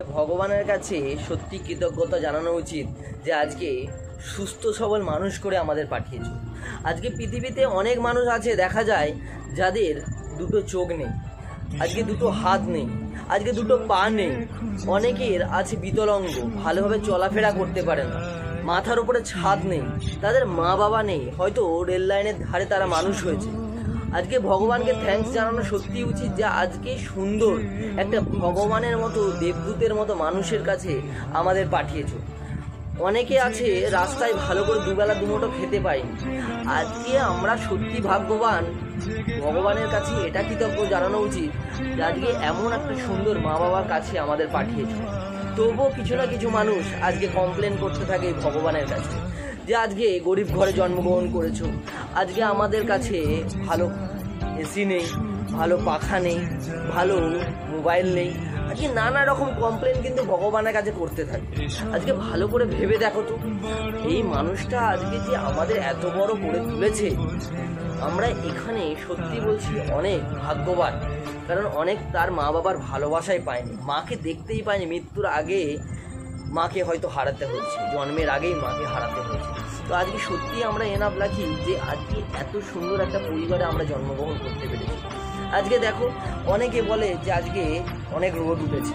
ভগবানের কাছে সত্যি কৃতজ্ঞতা জানানো উচিত যে আজকে সুস্থ সবল মানুষ করে আমাদের পাঠিয়েছে। আজকে পৃথিবীতে অনেক মানুষ আছে দেখা যায় যাদের দুটো চোখ নেই, আজকে দুটো হাত নেই, আজকে দুটো পা নেই, অনেকের আছে বিকলাঙ্গ, ভালোভাবে চলাফেরা করতে পারে না, মাথার উপরে ছাদ নেই, তাদের মা বাবা নেই, হয়তো রেল লাইনের ধারে তারা মানুষ হয়েছে। আজকে ভগবানকে থ্যাঙ্কস জানানো সত্যি উচিত যে আজকে সুন্দর একটা ভগবানের মতো দেবদূতের মতো মানুষের কাছে আমাদের পাঠিয়েছো। অনেকে আছে রাস্তায় ভালো করে দুবেলা দুমুঠো খেতে পাইনি, আজকে আমরা সত্যি ভাগ্যবান। ভগবানের কাছে এটা কৃতজ্ঞ জানানো উচিত যে আজকে এমন একটা সুন্দর মা বাবার কাছে আমাদের পাঠিয়েছে। তবুও কিছু না কিছু মানুষ আজকে কমপ্লেন করতে থাকে ভগবানের কাছে যে আজকে গরিব ঘরে জন্মগ্রহণ করেছো, আজকে আমাদের কাছে ভালো এসি নেই, ভালো পাখা নেই, ভালো মোবাইল নেই, আজকে নানা রকম কমপ্লেন কিন্তু ভগবানের কাছে করতে থাকে। আজকে ভালো করে ভেবে দেখো তো, এই মানুষটা আজকে যে আমাদের এত বড় করে তুলেছে, আমরা এখানে সত্যি বলছি অনেক ভাগ্যবান। কারণ অনেক তার মা বাবার ভালোবাসাই পায়নি, মাকে দেখতেই পায়নি, মৃত্যুর আগে মাকে হয়তো হারাতে হয়েছে, জন্মের আগেই মাকে হারাতে হয়েছে। তো আজকে সত্যি আমরা এনাফ লাকি যে আজকে এত সুন্দর একটা পরিবারে আমরা জন্মগ্রহণ করতে পেরেছি। আজকে দেখো অনেকে বলে যে আজকে অনেক রোদ উঠেছে,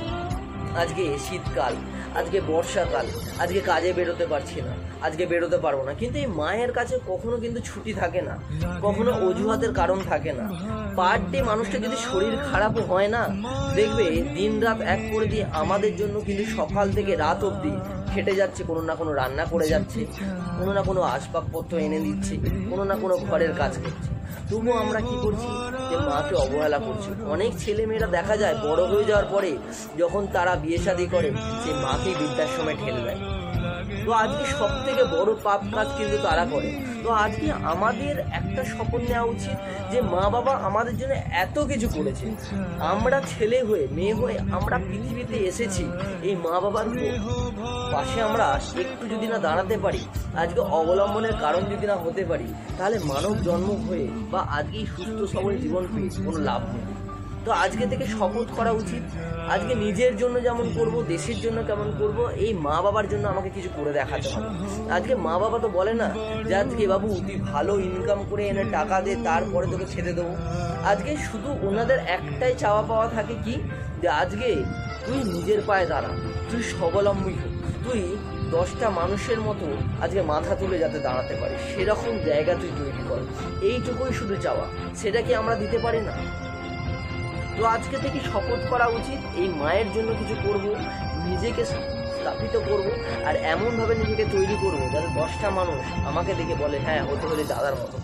আজকে শীতকাল, আজকে বর্ষাকাল, আজকে কাজে বেরোতে পারছি না, আজকে বেরোতে পারবো না। কিন্তু এই মায়ের কাছে কখনো কিন্তু ছুটি থাকে না, কখনো অজুহাতের কারণ থাকে না। পার ডে মানুষটা যদি শরীর খারাপও হয় না, দেখবে দিন রাত এক করে দিয়ে আমাদের জন্য কিন্তু সকাল থেকে রাত অবধি খেটে যাচ্ছে, কোনো না কোনো রান্না করে যাচ্ছে, কোনো না কোনো আসবাবপত্র এনে দিচ্ছে, কোনো না কোনো ঘরের কাজ করছে। তবুও আমরা কি করছি যে মাকে অবহেলা করছি। অনেক ছেলে মেয়েরা দেখা যায় বড় হয়ে যাওয়ার পরে যখন তারা বিয়ে শাদী করে, সে মাকেই বৃদ্ধাশ্রমে ঠেলে দেয়। তো আজকে সব থেকে বড় পাপ কাজ কিন্তু তারা করে। তো আজকে আমাদের একটা শপথ নেওয়া উচিত যে মা বাবা আমাদের জন্য এত কিছু করেছে, আমরা ছেলে হয়ে মেয়ে হয়ে আমরা পৃথিবীতে এসেছি, এই মা বাবার পাশে আমরা একটু যদি না দাঁড়াতে পারি, আজকে অবলম্বনের কারণ যদি না হতে পারি, তাহলে মানব জন্ম হয়ে বা আজকেই সুস্থ সবল জীবন পেয়ে কোনো লাভ নেই। তো আজকে থেকে শপথ করা উচিত, আজকে নিজের জন্য যেমন করব, দেশের জন্য কেমন করব, এই মা বাবার জন্য আমাকে কিছু করে দেখাতে হবে। আজকে মা বাবা তো বলে না যে আজকে বাবু তুই ভালো ইনকাম করে এনে টাকা দে, তারপরে তোকে খেতে দেবো। আজকে শুধু ওনাদের একটাই চাওয়া পাওয়া থাকে কি, যে আজকে তুই নিজের পায়ে দাঁড়া, তুই স্বাবলম্বী হোক, তুই 10টা মানুষের মতো আজকে মাথা তুলে যাতে দাঁড়াতে পারিস, সেরকম জায়গা তুই তৈরি কর। এইটুকুই শুধু চাওয়া, সেটা কি আমরা দিতে পারি না? তো আজকে থেকে শপথ করা উচিত এই মায়ের জন্য কিছু করব, নিজেকে স্থাপিত করব, আর এমনভাবে নিজেকে তৈরি করব যাতে 10টা মানুষ আমাকে দেখে বলে হ্যাঁ হতে হলে দাদার মতো।